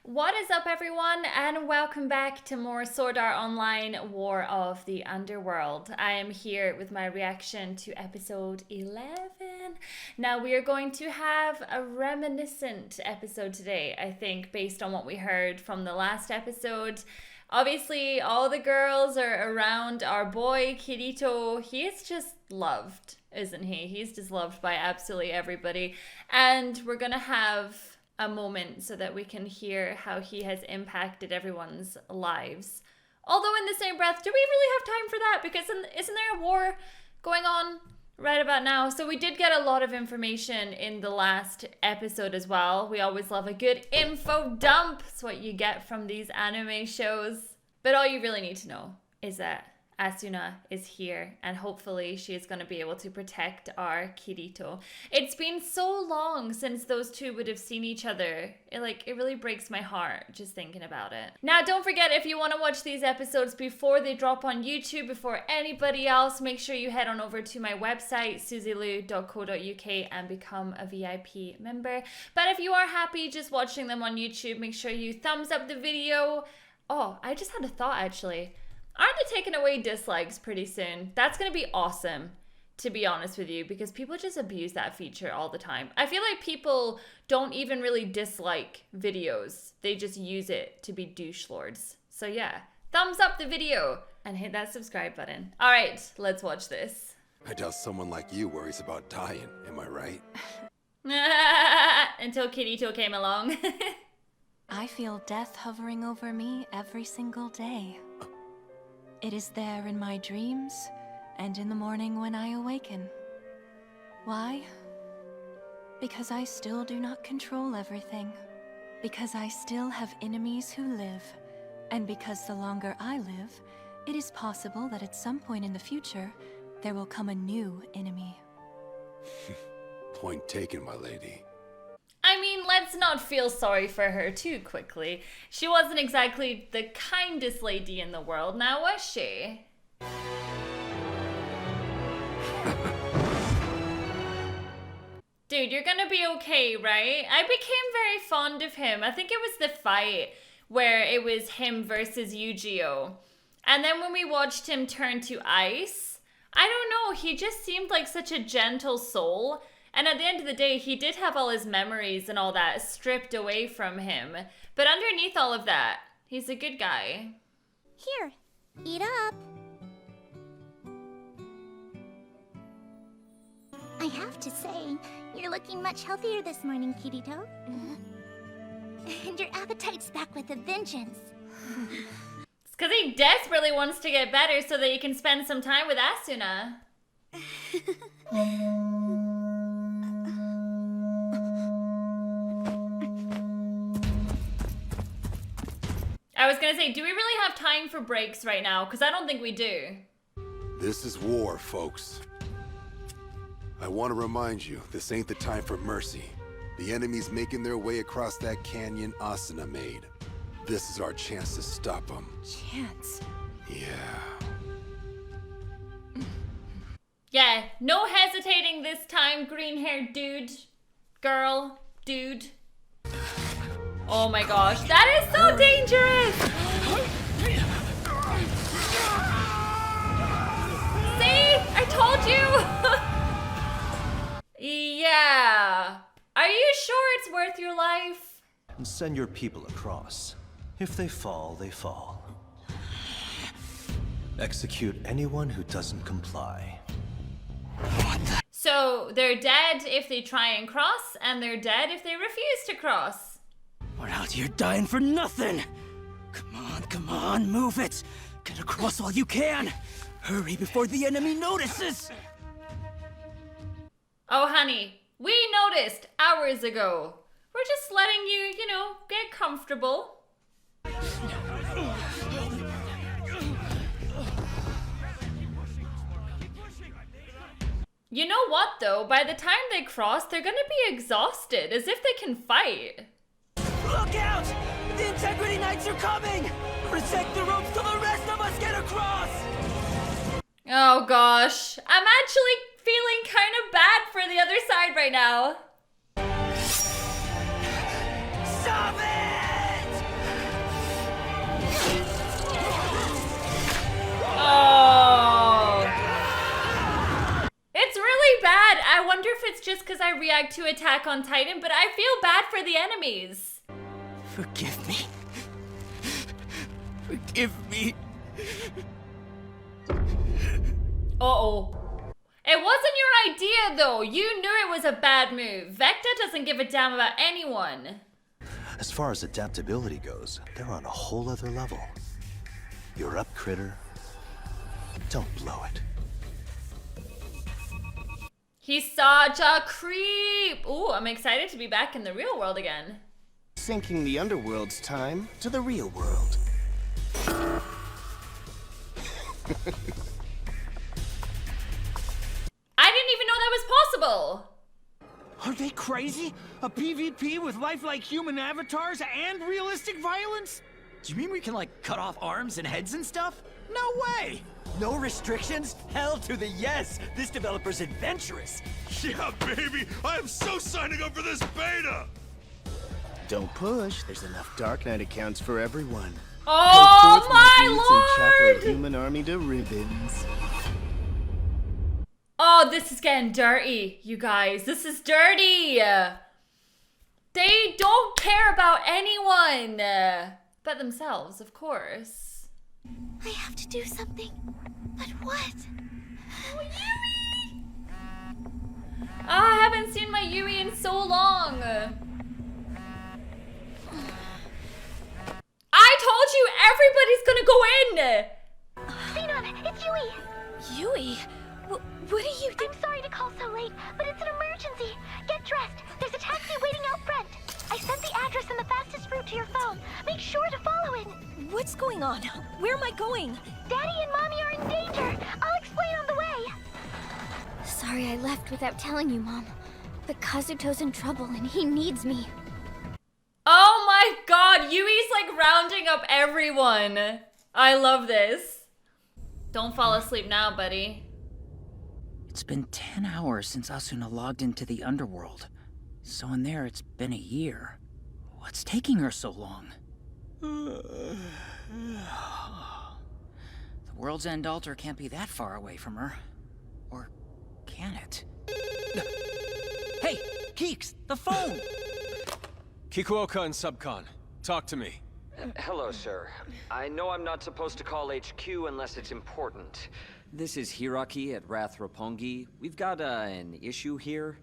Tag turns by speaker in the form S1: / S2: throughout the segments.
S1: What is up, everyone, and welcome back to more Sword Art Online War of the Underworld. I am here with my reaction to episode 11. Now, we are going to have a reminiscent episode today, I think, based on what we heard from the last episode. Obviously, all the girls are around our boy, Kirito. He is just loved, isn't he? He's just loved by absolutely everybody. And we're going to have a moment so that we can hear how he has impacted everyone's lives. Although in the same breath, do we really have time for that? Because isn't there a war going on right about now? So we did get a lot of information in the last episode as well. We always love a good info dump. It's what you get from these anime shows. But all you really need to know is that Asuna is here, and hopefully she is going to be able to protect our Kirito. It's been so long since those two would have seen each other. It really breaks my heart just thinking about it. Now, don't forget, if you want to watch these episodes before they drop on YouTube, before anybody else, make sure you head on over to my website, suzylu.co.uk, and become a VIP member. But if you are happy just watching them on YouTube, make sure you thumbs up the video. Oh, I just had a thought, actually. Aren't they taking away dislikes pretty soon? That's going to be awesome, to be honest with you, because people just abuse that feature all the time. I feel like people don't even really dislike videos. They just use it to be douche lords. So yeah, thumbs up the video and hit that subscribe button. All right, let's watch this.
S2: I doubt someone like you worries about dying, am I right?
S1: Until Kirito came along.
S3: I feel death hovering over me every single day. It is there in my dreams, and in the morning when I awaken. Why? Because I still do not control everything. Because I still have enemies who live. And because the longer I live, it is possible that at some point in the future, there will come a new enemy.
S2: Point taken, my lady.
S1: I mean, let's not feel sorry for her too quickly. She wasn't exactly the kindest lady in the world, now was she? Dude, you're gonna be okay, right? I became very fond of him. I think it was the fight where it was him versus Yu-Gi-Oh! And then when we watched him turn to ice, I don't know, he just seemed like such a gentle soul. And at the end of the day, he did have all his memories and all that stripped away from him. But underneath all of that, he's a good guy.
S4: Here, eat up. I have to say, you're looking much healthier this morning, Kirito. And your appetite's back with a vengeance.
S1: It's because he desperately wants to get better so that he can spend some time with Asuna. I was gonna say, do we really have time for breaks right now? Because I don't think we do.
S2: This is war, folks. I want to remind you, this ain't the time for mercy. The enemy's making their way across that canyon Asuna made. This is our chance to stop them.
S3: Chance?
S2: Yeah.
S1: Yeah, no hesitating this time, green-haired dude. Girl. Dude. Oh my gosh, that is so dangerous! See? I told you! Yeah. Are you sure it's worth your life?
S5: And send your people across. If they fall, they fall. Execute anyone who doesn't comply.
S1: So they're dead if they try and cross, and they're dead if they refuse to cross.
S6: We're out here dying for nothing! Come on, move it! Get across while you can! Hurry before the enemy notices!
S1: Oh honey, we noticed hours ago. We're just letting you, get comfortable. You know what though? By the time they cross, they're gonna be exhausted, as if they can fight.
S6: Look out! The Integrity Knights are coming! Protect the ropes till the rest of us get across!
S1: Oh gosh, I'm actually feeling kind of bad for the other side right now.
S6: Stop it!
S1: react to Attack on Titan, but I feel bad for the enemies.
S6: Forgive me. Forgive me.
S1: Uh-oh. It wasn't your idea, though. You knew it was a bad move. Vecta doesn't give a damn about anyone.
S5: As far as adaptability goes, they're on a whole other level. You're up, critter. Don't blow it.
S1: He's such a creep. Ooh, I'm excited to be back in the real world again.
S7: Syncing the Underworld's time to the real world.
S1: I didn't even know that was possible.
S8: Are they crazy? A PvP with lifelike human avatars and realistic violence?
S6: Do you mean we can, like, cut off arms and heads and stuff?
S8: No way!
S6: No restrictions? Hell to the yes! This developer's adventurous!
S2: Yeah, baby! I am so signing up for this beta!
S7: Don't push. There's enough Dark Knight accounts for everyone.
S1: Oh
S7: Go forth, my dudes, and chop
S1: my
S7: our
S1: lord!
S7: human army to ribbons.
S1: Oh, this is getting dirty, you guys. This is dirty. They don't care about anyone but themselves, of course.
S4: I have to do something. But what?
S1: Oh, Yui! Oh, I haven't seen my Yui in so long. I told you everybody's gonna go in.
S4: Xenon, it's Yui!
S3: Yui, what are you doing?
S4: I'm sorry to call so late, but it's an emergency. Get dressed. There's a taxi waiting out front. I sent the address and the fastest route to your phone. Make sure to follow it.
S3: What's going on? Where am I going?
S4: Daddy and Mommy are in danger. I'll explain on the way.
S9: Sorry I left without telling you, Mom. But Kazuto's in trouble and he needs me.
S1: Oh my god, Yui's like rounding up everyone. I love this. Don't fall asleep now, buddy.
S10: It's been 10 hours since Asuna logged into the Underworld. So in there, it's been a year. What's taking her so long? The World's End altar can't be that far away from her. Or can it?
S6: Hey, Keeks, the phone!
S11: Kikuoka and Subcon, talk to me.
S12: Hello, sir. I know I'm not supposed to call HQ unless it's important. This is Hiraki at Wrath Roppongi. We've got an issue here.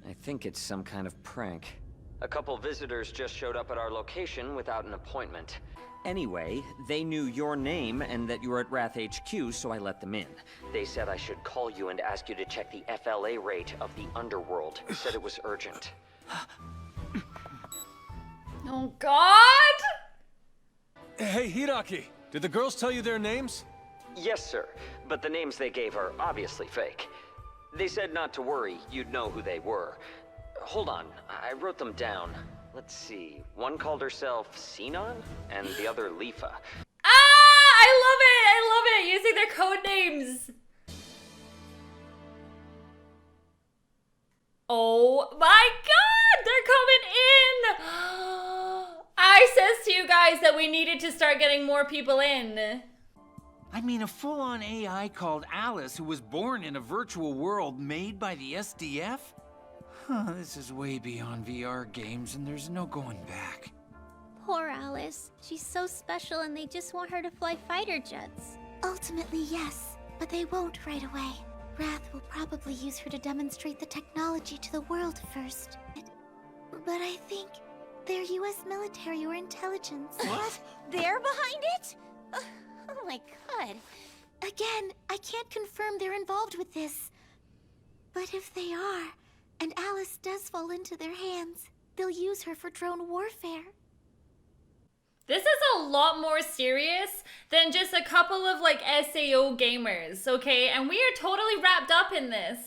S12: I think it's some kind of prank. A couple visitors just showed up at our location without an appointment. Anyway, they knew your name and that you were at Wrath HQ, so I let them in. They said I should call you and ask you to check the FLA rate of the Underworld. Said it was urgent.
S1: Oh god!
S11: Hey, Hiraki, did the girls tell you their names?
S12: Yes, sir, but the names they gave are obviously fake. They said not to worry, you'd know who they were. Hold on, I wrote them down. Let's see, one called herself Sinon, and the other Lifa.
S1: Ah! I love it! Using their code names. Oh my god! They're coming in! I says to you guys that we needed to start getting more people in.
S8: I mean, a full-on AI called Alice who was born in a virtual world made by the SDF? Huh, this is way beyond VR games and there's no going back.
S9: Poor Alice. She's so special and they just want her to fly fighter jets.
S4: Ultimately, yes, but they won't right away. Wrath will probably use her to demonstrate the technology to the world first. But I think they're US military or intelligence.
S9: What? They're behind it? Oh my god.
S4: Again, I can't confirm they're involved with this. But if they are, and Alice does fall into their hands, they'll use her for drone warfare.
S1: This is a lot more serious than just a couple of like SAO gamers, okay? And we are totally wrapped up in this.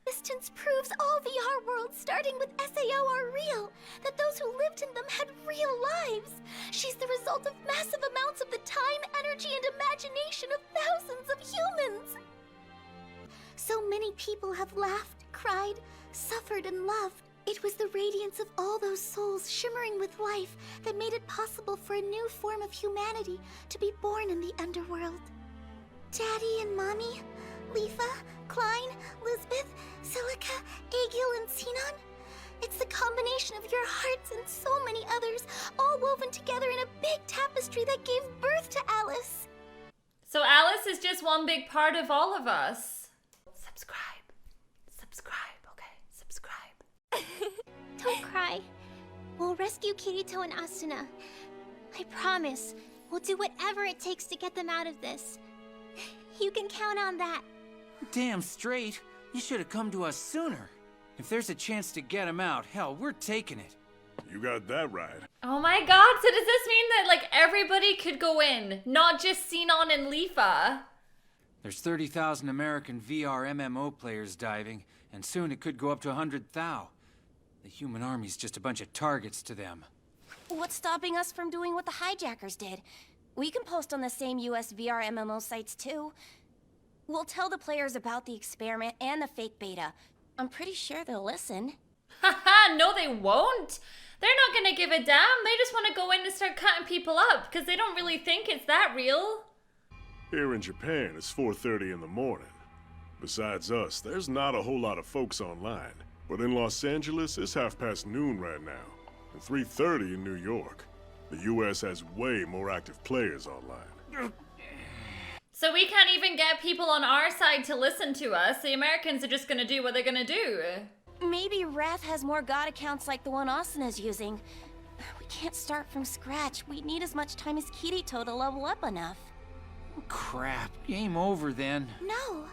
S4: Distance proves all VR worlds starting with SAO are real, that those who lived in them had real lives. She's the result of massive amounts of the time, energy, and imagination of thousands of humans. So many people have laughed, cried, suffered, and loved. It was the radiance of all those souls shimmering with life that made it possible for a new form of humanity to be born in the Underworld. Daddy and Mommy, Lifa, Klein, Lisbeth, Silica, Aegil, and Sinon. It's the combination of your hearts and so many others, all woven together in a big tapestry that gave birth to Alice.
S1: So Alice is just one big part of all of us. Subscribe. Subscribe, okay? Subscribe.
S9: Don't cry. We'll rescue Kirito and Asuna. I promise, we'll do whatever it takes to get them out of this. You can count on that.
S8: Damn straight. You should have come to us sooner. If there's a chance to get him out, hell, we're taking it.
S11: You got that right.
S1: Oh my god, so does this mean that like everybody could go in, not just Sinon and Lifa?
S8: There's 30,000 American VR MMO players diving, and soon it could go up to 100,000. The human army's just a bunch of targets to them.
S13: What's stopping us from doing what the hijackers did? We can post on the same US VR MMO sites too. We'll tell the players about the experiment and the fake beta. I'm pretty sure they'll listen.
S1: Haha, no they won't. They're not gonna give a damn. They just want to go in and start cutting people up because they don't really think it's that real.
S11: Here in Japan, it's 4:30 in the morning. Besides us, there's not a whole lot of folks online. But in Los Angeles, it's noon right now, and 3:30 in New York. The US has way more active players online.
S1: So we can't even get people on our side to listen to us. The Americans are just gonna do what they're gonna do.
S13: Maybe Wrath has more god accounts like the one Asuna's using. We can't start from scratch. We need as much time as Kirito to level up enough.
S8: Crap. Game over then.
S4: No.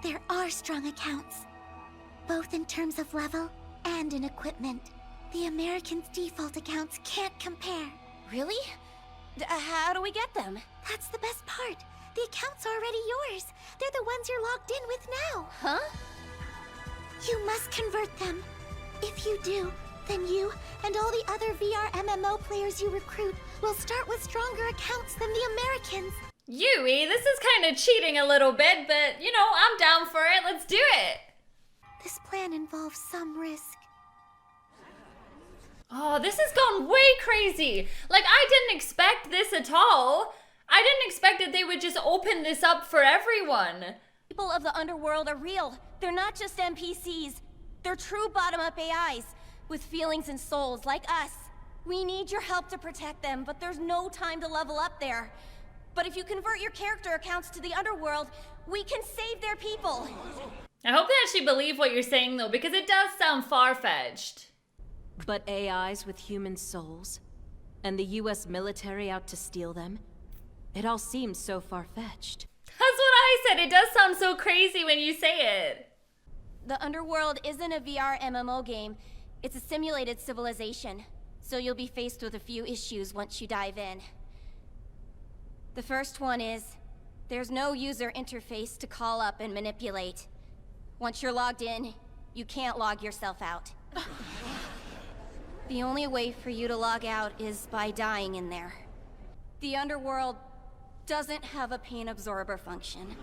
S4: There are strong accounts, both in terms of level and in equipment. The Americans' default accounts can't compare.
S13: Really? How do we get them?
S4: That's the best part. The accounts are already yours. They're the ones you're logged in with now.
S13: Huh?
S4: You must convert them. If you do, then you and all the other VR MMO players you recruit will start with stronger accounts than the Americans.
S1: Yui, this is kind of cheating a little bit, but you know, I'm down for it. Let's do it.
S4: This plan involves some risk.
S1: Oh, this has gone way crazy. Like, I didn't expect this at all. I didn't expect that they would just open this up for everyone.
S13: People of the Underworld are real. They're not just NPCs. They're true bottom-up AIs, with feelings and souls like us. We need your help to protect them, but there's no time to level up there. But if you convert your character accounts to the Underworld, we can save their people.
S1: I hope they actually believe what you're saying, though, because it does sound far-fetched.
S14: But AIs with human souls? And the US military out to steal them? It all seems so far-fetched.
S1: That's what I said. It does sound so crazy when you say it.
S13: The Underworld isn't a VR MMO game. It's a simulated civilization. So you'll be faced with a few issues once you dive in. The first one is, there's no user interface to call up and manipulate. Once you're logged in, you can't log yourself out. The only way for you to log out is by dying in there. The Underworld doesn't have a pain absorber function.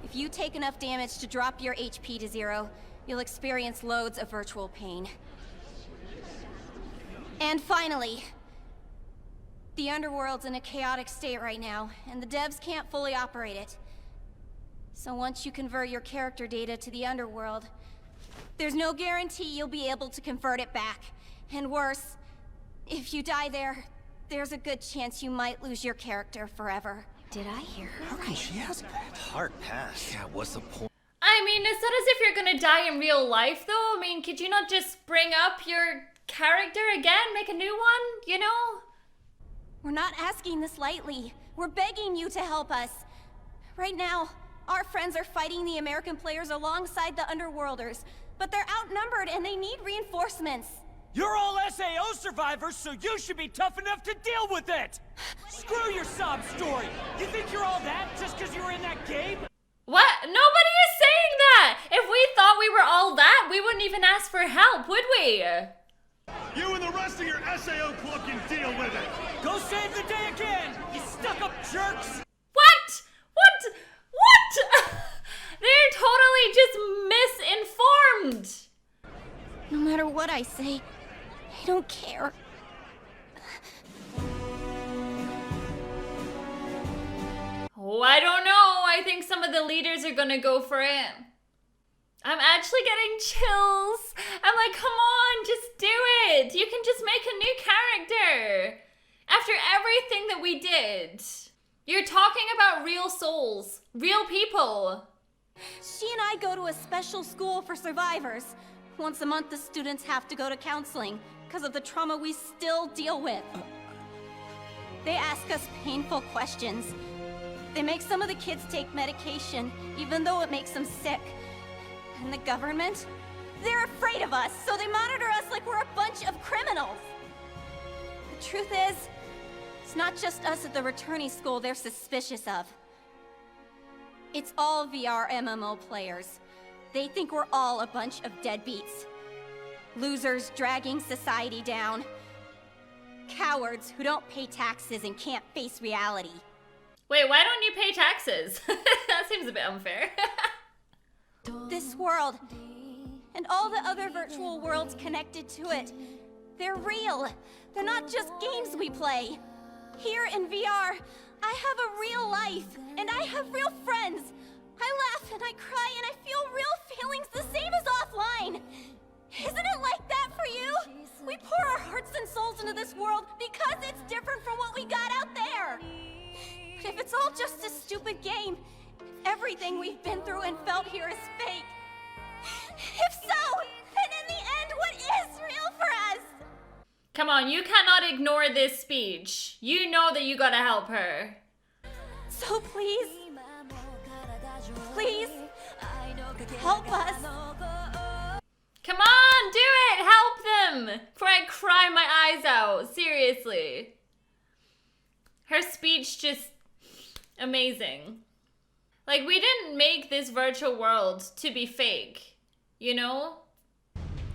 S13: If you take enough damage to drop your HP to 0, you'll experience loads of virtual pain. And finally, the Underworld's in a chaotic state right now, and the devs can't fully operate it. So once you convert your character data to the Underworld, there's no guarantee you'll be able to convert it back. And worse, if you die there, there's a good chance you might lose your character forever.
S14: Did I hear her?
S5: How can she ask that? Hard pass.
S7: Yeah, what's the point?
S1: I mean, it's not as if you're gonna die in real life, though. I mean, could you not just bring up your character again, make a new one, you know?
S13: We're not asking this lightly. We're begging you to help us. Right now, our friends are fighting the American players alongside the Underworlders, but they're outnumbered and they need reinforcements.
S6: You're all SAO survivors, so you should be tough enough to deal with it! Screw your sob story! You think you're all that just because you were in that game?
S1: What? Nobody is saying that! If we thought we were all that, we wouldn't even ask for help, would we?
S11: You and the rest of your SAO club can deal with it!
S6: Go save the day again, you stuck-up jerks!
S1: What? What? They're totally just misinformed!
S13: No matter what I say, I don't care.
S1: Oh, I don't know. I think some of of the leaders are gonna go for it. I'm actually getting chills. I'm like, come on, just do it. You can just make a new character. After everything that we did. You're talking about real souls, real people.
S13: She and I go to a special school for survivors. Once a month, the students have to go to counseling because of the trauma we still deal with. They ask us painful questions. They make some of the kids take medication, even though it makes them sick. And the government? They're afraid of us, so they monitor us like we're a bunch of criminals. The truth is, it's not just us at the returnee school they're suspicious of. It's all VR MMO players. They think we're all a bunch of deadbeats. Losers dragging society down. Cowards who don't pay taxes and can't face reality.
S1: Wait, why don't you pay taxes? That seems a bit unfair.
S13: This world, and all the other virtual worlds connected to it, they're real. They're not just games we play. Here in VR, I have a real life, and I have real friends. I laugh and I cry and I feel real feelings the same as offline. Isn't it like that for you? We pour our hearts and souls into this world because it's different from what we got out there. But if it's all just a stupid game, if everything we've been through and felt here is fake, if so, then in the end, what is real for us?
S1: Come on, you cannot ignore this speech. You know that you gotta help her.
S13: So please, help us.
S1: Come on, do it! Help them! Before I cry my eyes out. Seriously. Her speech just amazing. Like, we didn't make this virtual world to be fake. You know?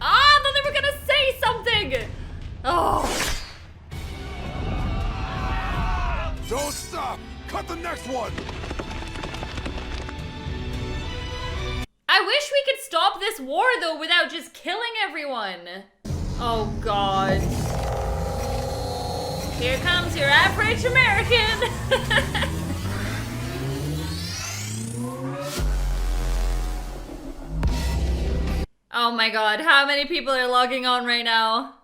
S1: Ah, I thought they were gonna say something! Oh.
S2: Don't stop! Cut the next one!
S1: I wish we could stop this war though without just killing everyone. Oh God. Here comes your average American. Oh my God, how many people are logging on right now?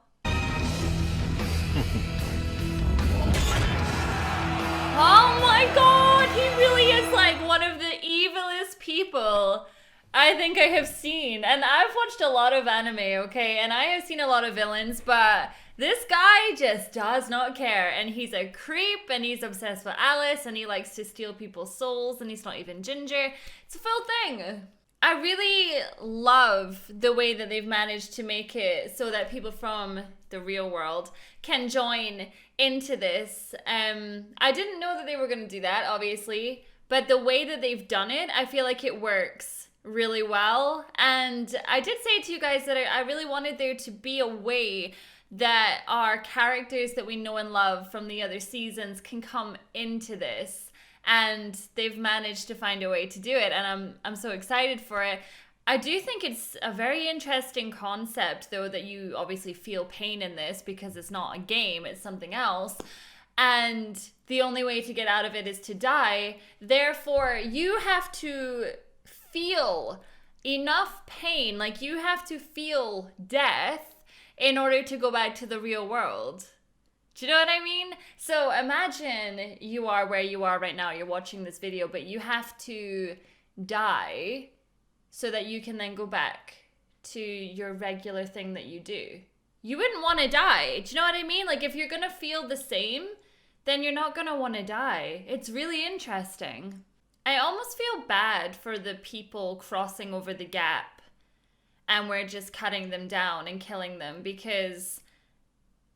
S1: Oh my God, he really is like one of the evilest people I think I have seen. And I've watched a lot of anime, okay? And I have seen a lot of villains, but this guy just does not care. And he's a creep, and he's obsessed with Alice, and he likes to steal people's souls, and he's not even ginger. It's a full thing. I really love the way that they've managed to make it so that people from the real world can join into this. I didn't know that they were going to do that, obviously, but the way that they've done it, I feel like it works really well. And I did say to you guys that I really wanted there to be a way that our characters that we know and love from the other seasons can come into this. And they've managed to find a way to do it, and I'm so excited for it. I do think it's a very interesting concept, though, that you obviously feel pain in this because it's not a game, it's something else. And the only way to get out of it is to die. Therefore, you have to feel enough pain, like you have to feel death in order to go back to the real world. Do you know what I mean? So imagine you are where you are right now. You're watching this video, but you have to die so that you can then go back to your regular thing that you do. You wouldn't want to die. Do you know what I mean? Like, if you're going to feel the same, then you're not going to want to die. It's really interesting. I almost feel bad for the people crossing over the gap and we're just cutting them down and killing them, because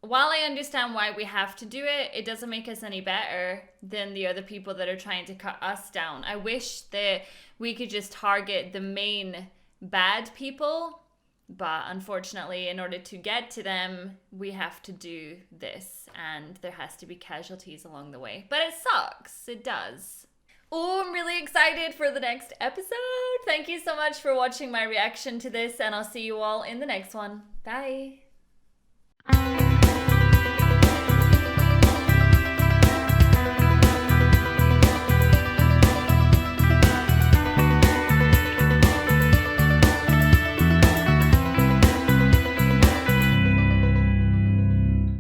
S1: while I understand why we have to do it, it doesn't make us any better than the other people that are trying to cut us down. I wish that we could just target the main bad people, but unfortunately, in order to get to them, we have to do this, and there has to be casualties along the way. But it sucks. It does. Oh, I'm really excited for the next episode. Thank you so much for watching my reaction to this, and I'll see you all in the next one. Bye.